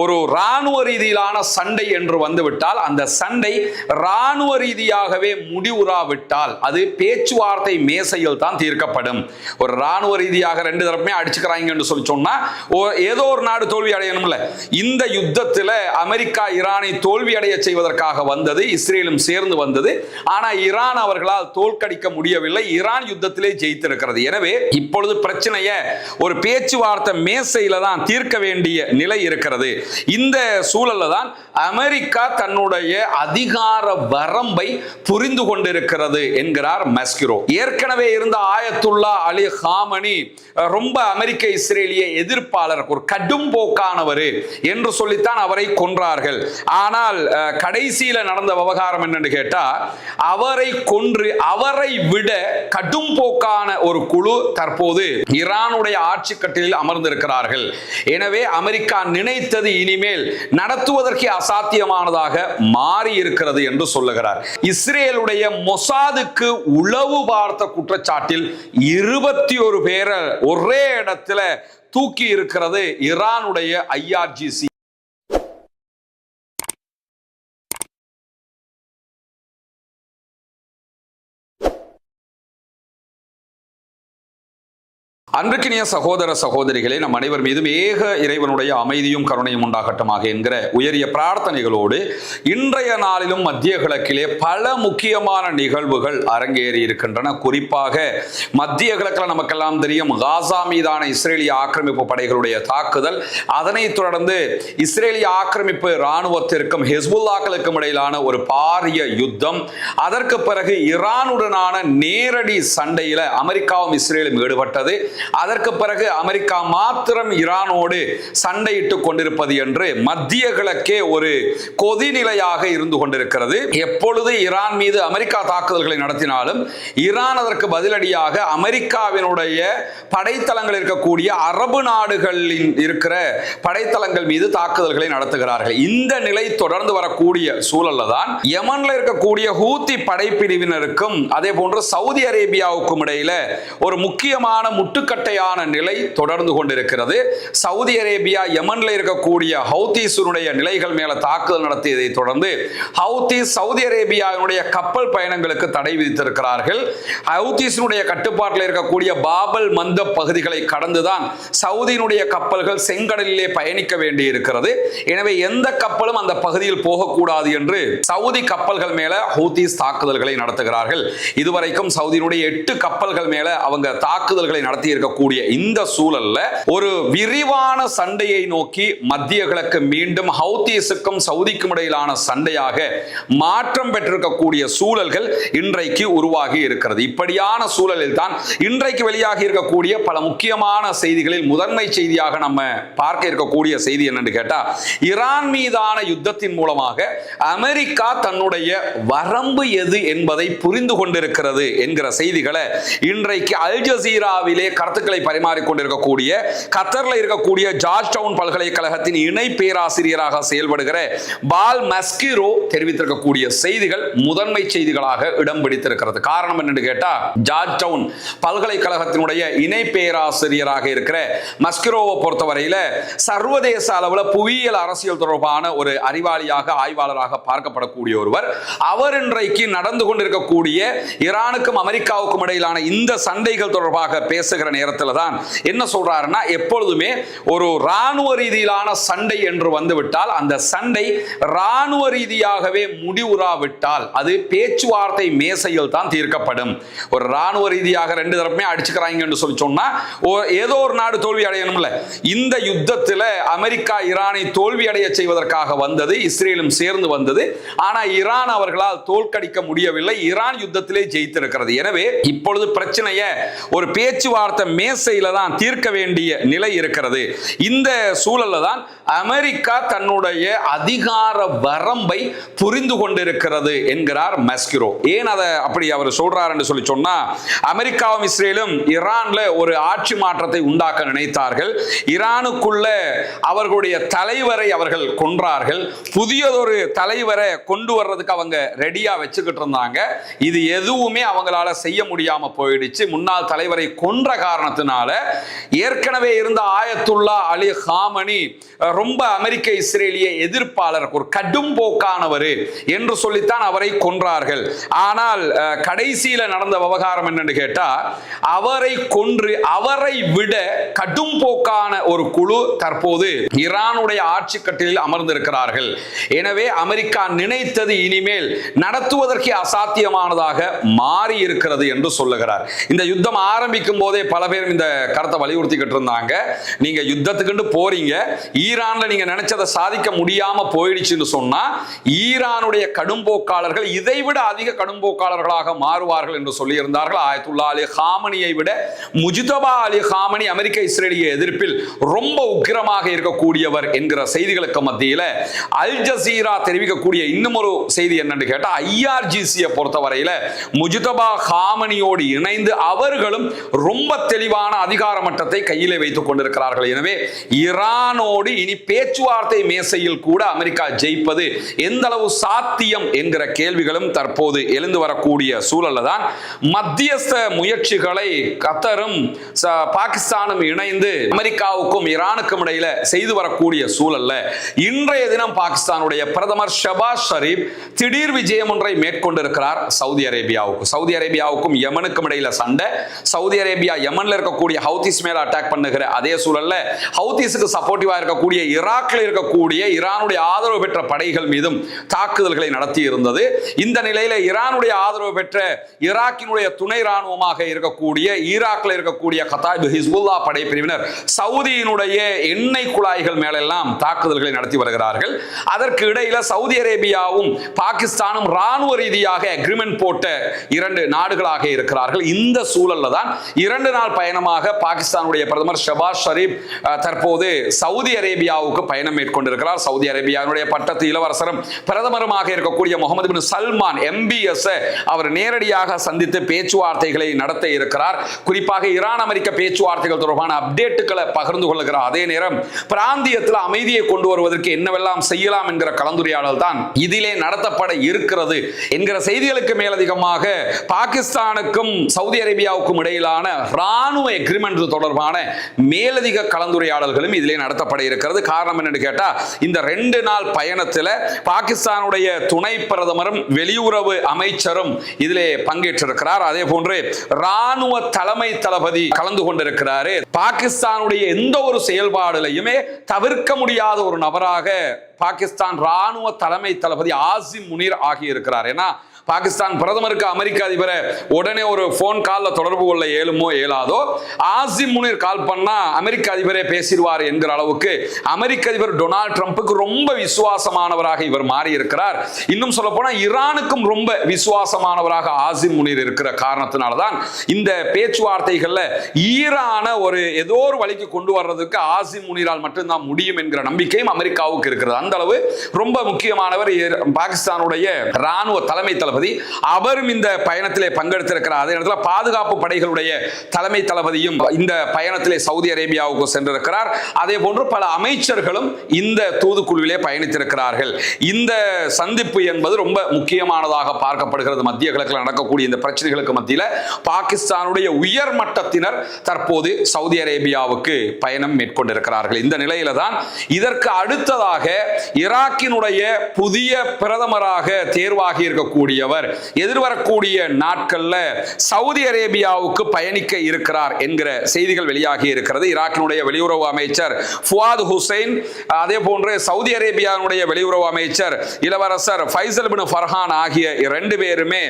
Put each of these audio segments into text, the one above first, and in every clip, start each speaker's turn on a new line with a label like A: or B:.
A: ஒரு இராணுவ ரீதியிலான சண்டை என்று வந்துவிட்டால் அந்த சண்டை இராணுவ ரீதியாகவே முடிவுறாவிட்டால் அது பேச்சுவார்த்தை மேசையில் தான் தீர்க்கப்படும். ஒரு இராணுவ ரீதியாக ரெண்டு தரப்புமே அடிச்சுக்கிறாங்கன்னு சொல்லி சொன்னா ஏதோ ஒரு நாடு தோல்வி அடையணும்ல. இந்த யுத்தத்தில் அமெரிக்கா ஈரானை தோல்வி அடைய செய்வதற்காக வந்தது, இஸ்ரேலும் சேர்ந்து வந்தது. ஆனா ஈரான் அவர்களால் தோற்கடிக்க முடியவில்லை. ஈரான் யுத்தத்திலே ஜெயித்திருக்கிறது. எனவே இப்பொழுது பிரச்சனையை ஒரு பேச்சுவார்த்தை மேசையில தான் தீர்க்க வேண்டிய நிலை இருக்கிறது. இந்த சூழல்ல தான் அமெரிக்கா தன்னுடைய அதிகார வரம்பை புரிந்து கொண்டிருக்கிறது என்கிறார் மஸ்கிரோ. ஏற்கனவே இருந்த ஆயத்துல்லா அலி ஹாமனி ரொம்ப அமெரிக்க இஸ்ரேலிய எதிர்ப்பாளர், ஒரு கடும் போக்கானவர் என்று சொல்லித்தான் அவரை கொன்றார்கள். ஆனால் கடைசியில நடந்த விவகாரம் என்னன்னு கேட்டா, அவரை கொன்று அவரை விட கடும் போக்கான ஒரு குழு தற்போது ஈரானுடைய ஆட்சி கட்டிலில் அமர்ந்திருக்கிறார்கள். எனவே அமெரிக்கா நினைத்தது இனிமேல் நடத்துவதற்கு அசாத்தியமானதாக மாறி இருக்கிறது என்று சொல்லுகிறார். இஸ்ரேலுடைய மொசாதுக்கு உளவு பார்த்த குற்றச்சாட்டில் 21 பேரை ஒரே இடத்துல தூக்கி இருக்கிறது ஈரானுடைய IRGC. அன்பிற்கினிய சகோதர சகோதரிகளே, நம் அனைவர் மீதும் ஏக இறைவனுடைய அமைதியும் கருணையும் உண்டாகட்டுமாக என்கிற உயரிய பிரார்த்தனைகளோடு இன்றைய நாளிலும் மத்திய கிழக்கிலே பல முக்கியமான நிகழ்வுகள் அரங்கேறி இருக்கின்றன. குறிப்பாக மத்திய கிழக்கில் நமக்கெல்லாம் தெரியும், காசா மீதான இஸ்ரேலிய ஆக்கிரமிப்பு படைகளுடைய தாக்குதல், அதனைத் தொடர்ந்து இஸ்ரேலிய ஆக்கிரமிப்பு இராணுவத்திற்கும் ஹிஸ்புல்லாக்களுக்கும் இடையிலான ஒரு பாரிய யுத்தம், அதற்கு பிறகு ஈரானுடனான நேரடி சண்டையில் அமெரிக்காவும் இஸ்ரேலும் ஈடுபட்டது, அதற்கு பிறகு அமெரிக்கா மாத்திரம் ஈரானோடு சண்டையிட்டுக் கொண்டிருப்பது என்று மத்திய கிழக்கே ஒரு கொதிநிலையாக இருந்து கொண்டிருக்கிறது. எப்பொழுது ஈரான் மீது அமெரிக்கா தாக்குதல்களை நடத்தினாலும் ஈரான் அதற்கு பதிலடியாக அமெரிக்காவினுடைய படைத்தளங்கள் இருக்கக்கூடிய அரபு நாடுகளில் இருக்கிற படைத்தளங்கள் மீது தாக்குதல்களை நடத்துகிறார்கள். இந்த நிலை தொடர்ந்து வரக்கூடிய சூழல்ல தான் யமன்ல இருக்கக்கூடிய ஹூத்தி படைப்பிரிவினருக்கும் அதே போன்று சவுதி அரேபியாவுக்கும் இடையில ஒரு முக்கியமான முட்டுக்கட்டையான நிலை தொடர்ந்து கொண்டிருக்கிறது. சவுதி அரேபியா யமன்ல இருக்கக்கூடிய ஹவுதீஸுடைய நிலைகள் மேல தாக்குதல் நடத்தியதை தொடர்ந்து ஹவுதீஸ் சவுதி அரேபியாவுடைய கப்பல் பயணங்களுக்கு தடை விதித்திருக்கிறார்கள். ஹவுதீஸுடைய கட்டுப்பாட்டில் இருக்கக்கூடிய பாபல் மந்த பகுதிகளை கடந்துதான் சவுதியினுடைய கப்பல்கள் செங்கடலிலே பயணிக்க வேண்டி இருக்கிறது. எனவே எந்த கப்பலும் அந்த பகுதியில் போகக்கூடாது என்று சவுதி கப்பல்கள் மேல ஹவுதீஸ் தாக்குதல்களை நடத்துகிறார்கள். இதுவரைக்கும் சவுதியினுடைய 8 கப்பல்கள் மேல அவங்க தாக்குதல்களை நடத்தி இருக்கக்கூடிய இந்த சூழல்ல ஒரு விரிவான சண்டையை நோக்கி மத்திய கிழக்கு மீண்டும் ஹவுதீஸுக்கும் சவுதிக்கும் இடையிலான சண்டையாக மாற்றம் பெற்றிருக்கக்கூடிய சூழல்கள் இன்றைக்கு உருவாகி இருக்கிறது. இப்படியான சூழலில் தான் இன்றைக்கு வெளியாகி இருக்கக்கூடிய பல முக்கியமான செய்திகளில் முதன்மை செய்தியாக நம்ம பார்க்க இருக்கக்கூடிய செய்தி என்னன்னு கேட்டா, ஈரான் மீதான யுத்தத்தின் மூலமாக அமெரிக்கா தன்னுடைய வரம்பு எது என்பதை புரிந்து கொண்டிருக்கிறது என்கிற செய்திகளை இன்றைக்கு அல் ஜசீராவிலே கருத்துக்களை பரிமாறிக்கொண்டிருக்கக்கூடிய கத்தர்ல இருக்கக்கூடிய ஜார்ஜ் டவுன் பல்கலைக்கழகத்தின் இணை பேராசிரியராக செயல்படுகிற பால் மஸ்கிரோ தெரிவித்திருக்கக்கூடிய செய்திகள் முதன்மை செய்திகளாக இடம் பிடித்திருக்கிறது. காரணம் என்னன்னு கேட்டா, ஜார்ஜ் டவுன் பல்கலைக்கழகத்தினுடைய இணை பேராசிரியராக இருக்கிற மஸ்கிரோவை பொறுத்தவரையில சர்வதேச அளவில் புவியியல் அரசியல் தொடர்பான ஒரு அறிவாளியாக ஆய்வாளராக பார்க்கப்படக்கூடிய ஒருவர். அவர் இன்றைக்கு நடந்து கொண்டிருக்கக்கூடிய ஈரானுக்கும் அமெரிக்காவுக்கும் இடையிலான இந்த சண்டைகள் தொடர்பாக பேசுகிற நேரத்தில் தான் என்ன சொல்றாருன்னா, எப்பொழுதுமே ஒரு இராணுவ ரீதியிலான சண்டை என்று வந்துவிட்டால் அந்த சண்டை இராணுவ ரீதியாகவே முடிவுறாவிட்டால் அது பேச்சுவார்த்தை மேசையில் தான் தீர்க்கப்படும். ஒரு இராணுவ ரீதியாக ரெண்டு தரப்புமே அடிச்சுக்கிறாங்கன்னு சொல்லி சொன்னா ஏதோ ஒரு நாடு தோல்வி அடையணும்ல. இந்த யுத்தத்தில் அமெரிக்கா ஈரானை தோல்வி அடைய செய்வதற்காக வந்தது, இஸ்ரேலும் சேர்ந்து வந்தது. ஆனா ஈரான் அவர்களால் தோற்கடிக்க முடியவில்லை. ஈரான் யுத்தத்திலே ஜெயித்திருக்கிறது. எனவே இப்பொழுது பிரச்சனையை ஒரு பேச்சுவார்த்தை மேசையில தான் தீர்க்க வேண்டிய நிலை இருக்கிறது. இந்த சூழல்ல தான் அமெரிக்கா தன்னுடைய அதிகார வரம்பை புரிந்து கொண்டிருக்கிறது என்கிறார் மஸ்கிரோ. ஏன் அதை அப்படி அவர் சொல்றார் என்று சொல்லி சொன்னா, அமெரிக்காவும் இஸ்ரேலும் ஈரான்ல ஒரு ஆட்சி மாற்றத்தை உண்டாக்க நினைத்தார்கள். ஈரானுக்குள்ள அவர்களுடைய தலைவரை அவர்கள் கொன்றார்கள். புதியதொரு தலைவரை கொண்டு வர்றதுக்கு அவங்க ரெடியா வச்சுக்கிட்டு இருந்தாங்க. இது எதுவுமே அவங்களால செய்ய முடியாம போயிடுச்சு. முன்னாள் தலைவரை கொன்ற காரணத்தினால ஏற்கனவே இருந்த ஆயத்துல்லா அலி ஹாமனி ரொம்ப அமெரிக்க இஸ்ரேலிய எதிர்ப்பாளர், ஒரு கடும் போக்கானவர் என்று சொல்லித்தான் அவரை கொன்றார்கள். ஆனால் கடைசியில நடந்த விவகாரம் என்னன்னு கேட்டா, அவரை கொன்று அவரை விட கடும் போக்கான ஒரு குழு தற்போது ஈரானுடைய ஆட்சி கட்டிலில் அமர்ந்திருக்கிறார்கள். எனவே அமெரிக்கா நினைத்தது இனிமேல் நடத்துவதற்கு அசாத்தியமானதாக மாறி இருக்கிறது என்று சொல்லுகிறார். இந்த யுத்தம் ஆரம்பிக்கும் போதே பல பேர் இந்த கருத்தை வலியுறுத்திக்கிட்டு இருந்தாங்க. நீங்க யுத்தத்துக்கு போறீங்க, ஈரான்ல நீங்க நினைச்சதை சாதிக்க முடியாம போயிடுச்சுன்னு சொன்னா ஈரானுடைய கடும்போக்காளர்கள் இதைவிட அதிக கடும்போக்காளர்களாக மாறுவார்கள் என்று சொல்லி இருந்தார்கள். ஆயத்துல்லா அலி ஹாமனியை விட முஜ்தபா அலி ஹாமனி அமெரிக்க இஸ்ரேலிய எதிர்ப்பில் ரொம்ப உக்கிரமாக இருக்கக்கூடியவர் என்கிற செய்திகளுக்கு மத்தியில் அல் ஜசீரா தெரிவிக்கக்கூடிய இன்னும் ஒரு செய்தி என்னன்னு கேட்டா, ஐஆர்ஜிசியை பொறுத்தவரையில முஜ்தபா ஹாமனியோடு இணைந்து அவர்களும் ரொம்ப தெளிவான அதிகார மட்டத்தை கையிலே வைத்துக் கொண்டிருக்கிறார்கள். எனவே ஈரானோடு இனி பேச்சுவார்த்தை மேசையில் கூட அமெரிக்கா ஜெயிப்பது எந்த அளவு சாத்தியம் என்கிற கேள்விகளும் தற்போது எழுந்து வரக்கூடிய சூழல்ல தான் மத்தியஸ்த முயற்சிகளை கத்தரும் பாகிஸ்தானும் இணைந்து அமெரிக்காவுக்கும் ஈரானுக்கும் இடையில செய்து வரக்கூடிய சூழல்ல இன்றைய தினம் பாகிஸ்தானுடைய பிரதமர் ஷபாஸ் ஷரீப் திடீர் விஜயம் ஒன்றை மேற்கொண்டிருக்கிறார் சவுதி அரேபியாவுக்கு. சவுதி அரேபியாவுக்கும் யமனுக்கும் இடையில சண்டை. சவுதி அரேபியா யமன்ல இருக்கக்கூடிய ஹவுதிஸ் மேல அட்டாக் பண்ணுகிற அதே சூழல்ல ஹவுதிஸுக்கு சப்போர்ட்டிவா இருக்கக்கூடிய ஈராக்ல இருக்கக்கூடிய ஈரானுடைய ஆதரவு பெற்ற படைகள் மீதும் தாக்குதல்களை நடத்தி இருந்தது. இந்த நிலையில ஈரானுடைய ஆதரவு பெற்ற ஈராக்கினுடைய துணை ராணுவமாக இருக்கக்கூடிய ஈராக்ல இருக்கக்கூடிய கதாயிப் ஹிஸ்புல்லா படை பிரிவினர் சவுதியினுடைய எண்ணெய் குழாய்கள் மேலெல்லாம் தாக்குதல்களை நடத்தி வருகிறார்கள். அதற்கு இடையில சவுதி அரேபியாவும் பாகிஸ்தானும் ராணுவ ரீதியாக அக்ரிமெண்ட் போட்ட இரண்டு நாடுகளாக இருக்கிறார்கள். இந்த சூழல்ல தான் 2 நாள் பயணமாக பாகிஸ்தானுடைய பிரதமர் ஷபாஸ் ஷரீப் தற்போது சவுதி அரேபியாவுக்கு பயணம் மேற்கொண்டிருக்கிறார். சவுதி அரேபியாவுடைய பட்டத்து இளவரசரும் பிரதமருமாக இருக்கக்கூடிய முகமது பின் சல்மான் MBS அவர் நேரடியாக சந்தித்து பேச்சுவார்த்தைகளை நடத்த இருக்கிறார். குறிப்பாக ஈரான் அமெரிக்க பேச்சுவார்த்தைகள் தொடர்பான அப்டேட்டுகளை பகிர்ந்து கொள்கிறார். அதே நேரம் பிராந்தியத்தில் அமைதியை கொண்டு வருவதற்கு என்னவெல்லாம் செய்யலாம் என்கிற கலந்துரையாடல் தான் இதிலே நடத்தப்பட இருக்கிறது என்கிற செய்திகளுக்கு மேலதிகமாக பாகிஸ்தானுக்கும் சவுதி அரேபியாவுக்கும் இடையிலான ராணுவ எக்ரிமெண்ட் தொடர்பான மேலதிக கலந்துரையாடல்களும் இதிலே நடத்தப்பட இருக்கிறது. காரணம் என்னன்னு கேட்டா, இந்த 2 நாள் பயணத்தில் பாகிஸ்தானுடைய துணை பிரதமரும் வெளியுறவு அமைச்சரும் இதிலே பங்கேற்றிருக்கிறார். அதே போன்று ராணுவ தலைமை தளபதி கலந்து கொண்டிருக்கிறார். பாகிஸ்தானுடைய எந்த ஒரு செயல்பாடுலையுமே தவிர்க்க முடியாத ஒரு நபராக பாகிஸ்தான் ராணுவ தலைமை தளபதி ஆசிம் முனீர் ஆகியிருக்கிறார். ஏன்னா பாகிஸ்தான் பிரதமருக்கு அமெரிக்க அதிபரை உடனே ஒரு போன் கால்ல தொடர்பு கொள்ள இயலாதோ, ஆசிம் முனீர் கால் பண்ணா அமெரிக்க அதிபரே பேசிடுவார் என்கிற அளவுக்கு அமெரிக்க அதிபர் டொனால்ட் ட்ரம்புக்கு ரொம்ப விசுவாசமானவராக இவர் மாறி இருக்கிறார். இன்னும் சொல்ல போனா ஈரானுக்கும் ரொம்ப விசுவாசமானவராக ஆசிம் முனீர் இருக்கிற காரணத்தினால்தான் இந்த பேச்சுவார்த்தைகள்ல ஈரான ஒரு ஏதோ ஒரு வழிக்கு கொண்டு வர்றதுக்கு ஆசிம் முனீரால் மட்டும்தான் முடியும் என்கிற நம்பிக்கையும் அமெரிக்காவுக்கு இருக்கிறது. அந்த அளவு ரொம்ப முக்கியமானவர் பாகிஸ்தானுடைய ராணுவ தலைமை தளபதி. அவரும் இந்த பயணத்திலே பங்கெடுத்திருக்கிறார். அதே நேரத்தில் பாதுகாப்பு படைகளுடைய தலைமை தளபதியும் இந்த பயணத்திலே சவுதி அரேபியாவுக்கு சென்றிருக்கிறார். அதே போன்று பல அமைச்சர்களும் இந்த தூதுக்குழுவிலே பயணித்திருக்கிறார்கள். இந்த சந்திப்பு என்பது ரொம்ப முக்கியமானதாக பார்க்கப்படுகிறது. மத்திய கிழக்கில் நடக்கக்கூடிய இந்த பிரச்சனைகளுக்கு மத்தியில் பாகிஸ்தானுடைய உயர் மட்டத்தினர் தற்போது சவுதி அரேபியாவுக்கு பயணம் மேற்கொண்டிருக்கிறார்கள். இந்த நிலையில தான் இதற்கு அடுத்ததாக ஈராக்கினுடைய புதிய பிரதமராக தேர்வாகி இருக்கக்கூடிய எதிர்வரக்கூடிய நாட்கள்ல சவுதி அரேபியாவுக்கு பயணிக்க இருக்கிறார் என்கிற செய்திகள் வெளியாகி இருக்கிறது. ஈராக்கினுடைய வெளியுறவு அமைச்சர் ஃபுவாத் ஹுசைன், அதே போன்று சவுதி அரேபியாவுடைய வெளியுறவு அமைச்சர் இளவரசர் ஃபைசல் பின் ஃபர்ஹான் ஆகிய 2 பேருமே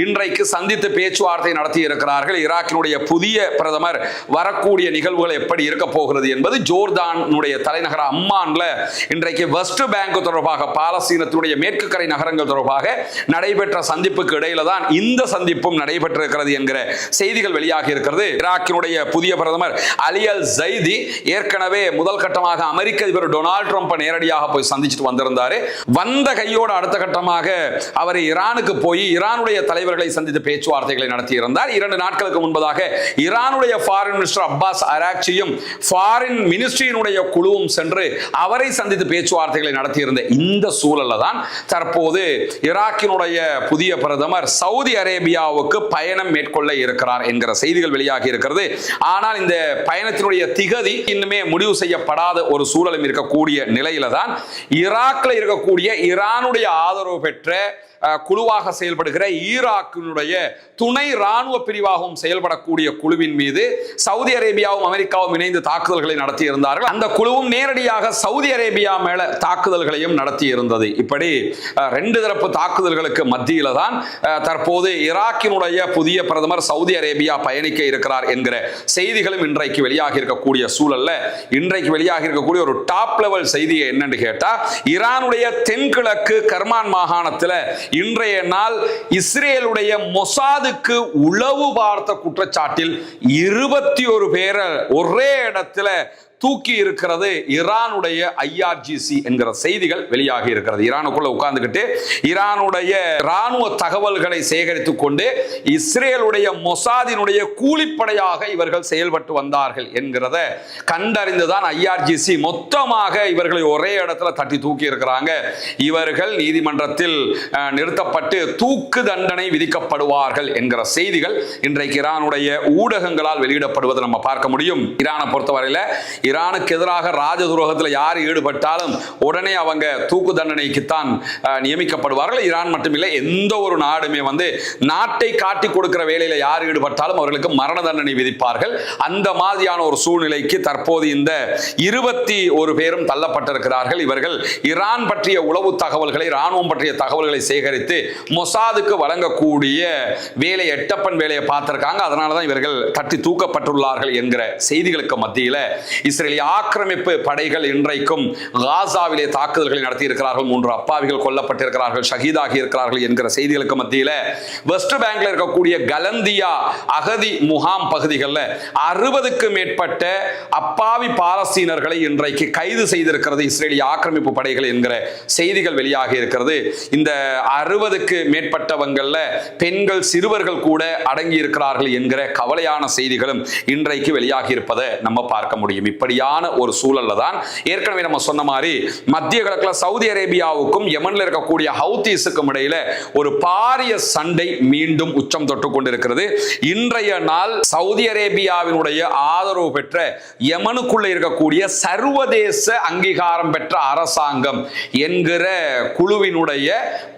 A: இன்றைக்கு சந்தித்து பேச்சுவார்த்தை நடத்தி இருக்கிறார்கள். ஈராக்கினுடைய புதிய பிரதமர் வரக்கூடிய நிகழ்வுகள் எப்படி இருக்க போகிறது என்பது ஜோர்தானுடைய தலைநகர் அம்மான்ல இன்றைக்கு வெஸ்ட் பேங்க் தொடர்பாக பாலஸ்தீனத்தினுடைய மேற்கு கரை நகரங்கள் தொடர்பாக நடைபெற்ற சந்திப்புக்கு இடையில தான் இந்த சந்திப்பும் நடைபெற்றிருக்கிறது என்கிற செய்திகள் வெளியாகி இருக்கிறது. ஈராக்கினுடைய புதிய பிரதமர் அலி அல் ஜைதி ஏற்கனவே முதல் கட்டமாக அமெரிக்க அதிபர் டொனால்ட் ட்ரம்பை நேரடியாக போய் சந்திச்சுட்டு வந்திருந்தாரு. வந்த கையோடு அடுத்த கட்டமாக அவர் ஈரானுக்கு போய் ஈரானுடைய தலைவர்களை சந்தித்து பேச்சுவார்த்தைகளை நடத்தி இருந்தார். 2 நாட்களுக்கு முன்பதாக ஈரானுடைய ஃபாரின் மினிஸ்டர் அப்பாஸ் அராக்சியும் ஃபாரின் மினிஸ்ட்ரியினுடைய குழுவும் சென்று அவரை சந்தித்து பேச்சுவார்த்தைகளை நடத்தி இருந்த இந்த சூழல்ல தான் தற்போது ஈராக்கினுடைய புதிய பிரதமர் சவுதி அரேபியாவுக்கு பயணம் மேற்கொள்ள இருக்கிறார் என்கிற செய்திகள் வெளியாகி இருக்கிறது. ஆனால் இந்த பயணத்தினுடைய திகதி இன்னுமே முடிவு செய்யப்படாத ஒரு சூழலும் இருக்கக்கூடிய நிலையில தான் ஈராக்ல இருக்கக்கூடிய ஈரானுடைய ஆதரவு பெற்ற குழுவாக செயல்படுகிற ஈராக்கினுடைய துணை ராணுவ பிரிவாகவும் செயல்படக்கூடிய குழுவின் மீது சவுதி அரேபியாவும் அமெரிக்காவும் இணைந்து தாக்குதல்களை நடத்தி இருந்தார்கள். அந்த குழுவும் நேரடியாக சவுதி அரேபியா மேல தாக்குதல்களையும் நடத்தி இருந்தது. இப்படி ரெண்டு தரப்பு தாக்குதல்களுக்கு மத்தியில தான் தற்போது ஈராக்கினுடைய புதிய பிரதமர் சவுதி அரேபியா பயணிக்க இருக்கிறார் என்கிற செய்திகளும் இன்றைக்கு வெளியாகி இருக்கக்கூடிய சூழல்ல இன்றைக்கு வெளியாகி இருக்கக்கூடிய ஒரு டாப் லெவல் செய்தி என்னன்னு கேட்டா, ஈரானுடைய தென்கிழக்கு கர்மான் மாகாணத்தில் இன்றைய நாள் இஸ்ரேலுடைய மொசாதுக்கு உளவு பார்த்த குற்றச்சாட்டில் 21 பேரை ஒரே இடத்துல தூக்கி இருக்கிறது ஈரானுடைய IRGC என்கிற செய்திகள் வெளியாகி இருக்கிறது. ஈரானுக்குள்ள உட்கார்ந்துகிட்டு ஈரானுடைய ராணுவ தகவல்களை சேகரித்துக் கொண்டு இஸ்ரேலுடைய மொசாதினுடைய கூலிப்படையாக இவர்கள் செயல்பட்டு வந்தார்கள் என்கிறத கண்டறிந்துதான் IRGC மொத்தமாக இவர்களை ஒரே இடத்துல தட்டி தூக்கி இருக்கிறாங்க. இவர்கள் நீதிமன்றத்தில் நிறுத்தப்பட்டு தூக்கு தண்டனை விதிக்கப்படுவார்கள் என்கிற செய்திகள் இன்றைக்கு ஈரானுடைய ஊடகங்களால் வெளியிடப்படுவதை நம்ம பார்க்க முடியும். ஈரானை பொறுத்தவரையில ஈரானுக்கு எதிராக ராஜ துரோகத்தில் யார் ஈடுபட்டாலும் உடனே அவங்க தூக்கு தண்டனைக்குத்தான் நியமிக்கப்படுவார்கள். ஈரான் மட்டுமில்லை, எந்த ஒரு நாடுமே நாட்டை காட்டி கொடுக்கிற வேலையில் யார் ஈடுபட்டாலும் அவர்களுக்கு மரண தண்டனை விதிப்பார்கள். அந்த மாதிரியான ஒரு சூழ்நிலைக்கு தற்போது இந்த 21 பேரும் தள்ளப்பட்டிருக்கிறார்கள். இவர்கள் ஈரான் பற்றிய உளவு தகவல்களை, ராணுவம் பற்றிய தகவல்களை சேகரித்து மொசாதுக்கு வழங்கக்கூடிய வேலை, எட்டப்பன் வேலையை பார்த்திருக்காங்க. அதனாலதான் இவர்கள் தட்டி தூக்கப்பட்டுள்ளார்கள் என்கிற செய்திகளுக்கு மத்தியில் இஸ்ரேலிய ஆக்கிரமிப்பு படைகள் இன்றைக்கும் காசாவிலே தாக்குதல்களை நடத்தி இருக்கிறார்கள். 3 அப்பாவிகள் கொல்லப்பட்டிருக்கிறார்கள், ஷஹீதாகி இருக்கிறார்கள் என்கிற செய்திகளுக்கு மத்தியில் வெஸ்ட் பேங்க்ல இருக்கக்கூடிய கலந்தியா அகதி முகாம் பகுதிகளில் 60க்கு மேற்பட்ட அப்பாவி பாலஸ்தீனர்களை இன்றைக்கு கைது செய்திருக்கிறது இஸ்ரேலிய ஆக்கிரமிப்பு படைகள் என்கிற செய்திகள் வெளியாகி இருக்கிறது. இந்த 60க்கு மேற்பட்டவங்கள்ல பெண்கள், சிறுவர்கள் கூட அடங்கி இருக்கிறார்கள் என்கிற கவலையான செய்திகளும் இன்றைக்கு வெளியாகி இருப்பதை நம்ம பார்க்க முடியும். இப்படியான ஒரு சூழல்ல தான் ஏற்கனவே நம்ம சொன்ன மாதிரி மத்திய கிழக்கில் சவுதி அரேபியாவுக்கும் யமன்ல இருக்கக்கூடிய ஹவுதீஸுக்கும் இடையில ஒரு பாரிய சண்டை மீண்டும் உச்சம் தொட்டு கொண்டிருக்கிறது. இன்றைய நாள் சவுதி அரேபியாவினுடைய ஆதரவு பெற்ற யமனுக்குள்ள இருக்கக்கூடிய சர்வதேச அங்கீகாரம் பெற்ற அரசாங்கம் என்கிற குழுவினுடைய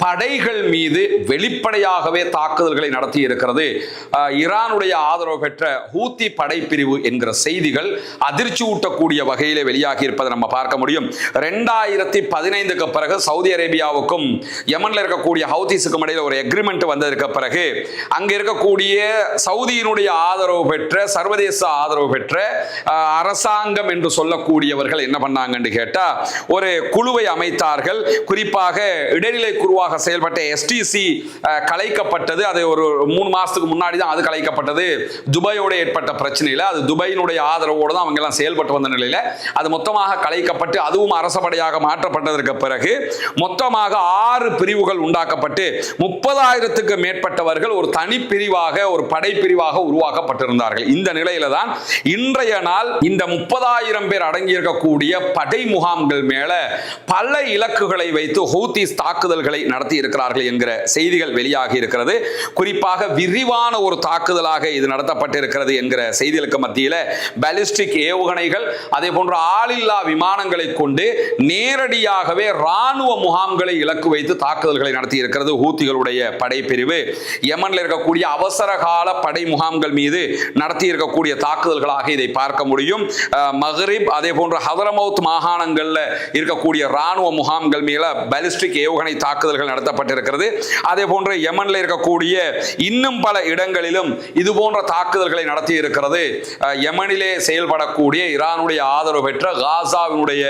A: படைகள் மீது வெளிப்படையாகவே தாக்குதல்களை நடத்தி இருக்கிறது ஈரானுடைய ஆதரவு பெற்ற ஹூத்தி படைப்பிரிவு என்கிற செய்திகள் அதிர்ச்சி ஊட்டக்கூடிய வகையிலே வெளியாகி இருப்பதை நம்ம பார்க்க முடியும். 2015க்கு பிறகு சவுதி அரேபியாவுக்கும் யமன்ல இருக்கக்கூடிய ஹவுதீஸுக்கும் இடையில ஒரு எக்ரிமெண்ட் வந்ததற்கு பிறகு அங்க இருக்கக்கூடிய சவுதியினுடைய ஆதரவு பெற்ற, சர்வதேச ஆதரவு பெற்ற அரசாங்கம் என்று சொல்லக்கூடியவர்கள் என்ன பண்ணாங்கன்னு கேட்டா, ஒரு குழுவை அமைத்தார்கள். குறிப்பாக இடைநிலை குழுவாக செயல்பட்ட STC கலைக்கப்பட்டது. அது ஒரு 3 மாசத்துக்கு முன்னாடி தான் அது கலைக்கப்பட்டது. துபாயோட ஏற்பட்ட பிரச்சனையில அது துபாயினுடைய ஆதரவோடு தான் அவங்க எல்லாம் செயல்பட்டு வந்த நிலையில அது மொத்தமாக கலைக்கப்பட்டு அதுவும் அரசபடையாக மாற்றப்பட்டதற்கு பிறகு மொத்தமாக 6 பிரிவுகள் உண்டாக்கப்பட்டு 30,000க்கு மேற்பட்டவர்கள் ஒரு தனி பிரிவாக, ஒரு படைப்பிரிவாக உருவாக்கப்பட்டிருந்தார்கள். இந்த நிலையில தான் இன்றைய நாள் இந்த 30,000 பேர் அடங்கியிருக்கக்கூடிய படை முகாம்கள் மேல பல இலக்குகளை வைத்து ஹூத்திஸ் தாக்குதல்களை நடத்தி இருக்கிறார்கள் என்கிற செய்திகள் வெளியாகி இருக்கிறது. குறிப்பாக விரிவான ஒரு தாக்குதலாக இது நடத்தப்பட்டிருக்கிறது என்கிற செய்திகளுக்கு மத்தியில் பாலிஸ்டிக் ஏவுகணைகள், அதே போன்ற ஆளில்லா விமானங்களை கொண்டு நேரடியாகவே ராணுவ முகாம்களை இலக்கு வைத்து தாக்குதல்களை நடத்தி இருக்கிறது ஹூத்திகளுடைய படைப்பிரிவு. யமன்ல இருக்கக்கூடிய அவசர கால படை முகாம்கள் மீது நடத்தி இருக்கக்கூடிய தாக்குதல்களாக இதை பார்க்க முடியும். மக்ரிப், அதே போன்ற ஹதரமவுத் மாகாணங்கள்ல இருக்கக்கூடிய ராணுவ முகாம்கள் மேல பாலிஸ்டிக் ஏவுகணை தாக்குதல்கள் நடத்தப்பட்டிருக்கிறது. அதே போன்று யமன்ல இருக்கக்கூடிய இன்னும் பல இடங்களிலும் இது போன்ற தாக்குதல்களை நடத்தி இருக்கிறது. யமனிலே செயல்படக்கூடிய ஈரானுடைய ஆதரவு பெற்ற, காசாவினுடைய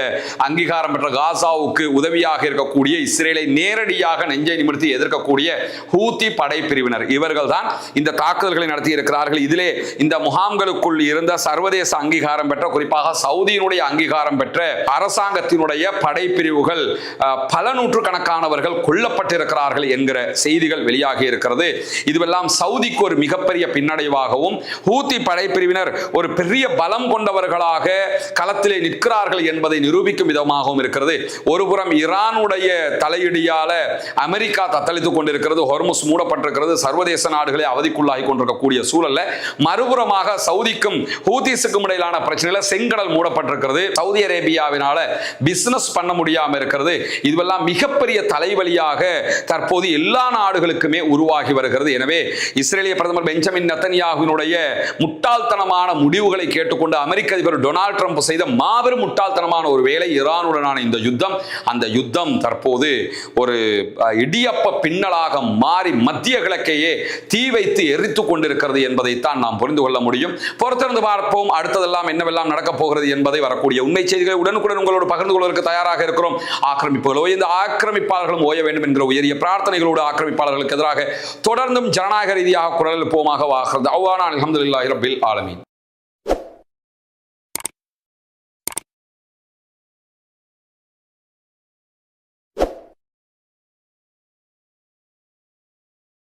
A: அங்கீகாரம் பெற்ற, காசாவுக்கு உதவியாக இருக்கக்கூடிய, இஸ்ரேலை நேரடியாக நெஞ்சை நிமிர்த்தி எதிர்க்கக்கூடிய ஹூத்தி படைப்பிரிவினர் இவர்கள் தான் இந்த தாக்குதல்களை நடத்தி இருக்கிறார்கள். இதிலே இந்த முகாம்களுக்குள் இருந்த சர்வதேச அங்கீகாரம் பெற்ற, குறிப்பாக சவுதியினுடைய அங்கீகாரம் பெற்ற அரசாங்கத்தினுடைய படைப்பிரிவுகள் பல நூற்றுக்கணக்கானவர்கள் கொல்லப்பட்டிருக்கிறார்கள் என்கிற செய்திகள் வெளியாகி இருக்கிறது. இதுவெல்லாம் சவுதிக்கு ஒரு மிகப்பெரிய பின்னடைவாகவும், ஹூத்தி படைப்பிரிவினர் ஒரு பெரிய பலம் கொண்டவர்களாக களத்திலே நிற்கிறார்கள் என்பதை நிரூபிக்கும் விதமாகவும் இருக்கிறது. ஒருபுறம் ஈரானுடைய தலையீடியால அமெரிக்கா தத்தளித்துக் கொண்டிருக்கிறது, ஹொர்முஸ் மூடப்பட்டிருக்கிறது, சர்வதேச நாடுகளை அவதிக்குள்ளாகி கொண்டிருக்கக்கூடிய சூழல்ல மறுபுறமாக சவுதிக்கும் ஹூதிஸுக்கும் இடையிலான பிரச்சனையில செங்கடல் மூடப்பட்டிருக்கிறது, சவுதி அரேபியாவினால பிசினஸ் பண்ண முடியாம இருக்கிறது. இதுவெல்லாம் மிகப்பெரிய தலைவலியாக தற்போது எல்லா நாடுகளுக்குமே உருவாகி வருகிறது. எனவே இஸ்ரேலிய பிரதமர் பெஞ்சமின் நெத்தன்யாகுவினுடைய முட்டாள்தனமான முடிவுகளை கேட்டுக்கொண்டு அமெரிக்க அதிபர் டொனால்ட் ட்ரம்ப் செய்த மாபெரும் முட்டாள்தனமான ஒரு வேலை ஈரானுடனான இந்த யுத்தம். அந்த யுத்தம் தற்போது ஒரு இடியப்ப பின்னலாக மாறி மத்திய கிழக்கையே தீ வைத்து எரித்துக் கொண்டிருக்கிறது என்பதைத்தான் நாம் புரிந்து கொள்ள முடியும். பொறுத்திருந்து பார்ப்போம் அடுத்ததெல்லாம் என்னவெல்லாம் நடக்கப் போகிறது என்பதை வரக்கூடிய உண்மை செய்திகளை உடனுக்குடன் உங்களோடு பகிர்ந்து கொள்வதற்கு தயாராக இருக்கிறோம். ஆக்கிரமிப்புகளோ இந்த ஆக்கிரமிப்பாளர்களும் ஓய வேண்டும் என்கிற உயரிய பிரார்த்தனைகளோடு ஆக்கிரமிப்பாளர்களுக்கு எதிராக தொடர்ந்தும் ஜனநாயக ரீதியாக குரல் எழுப்புவோமாக. வாஹர் தஅவானா அல்ஹம்துலில்லாஹி ரப்பில் ஆலமீன்.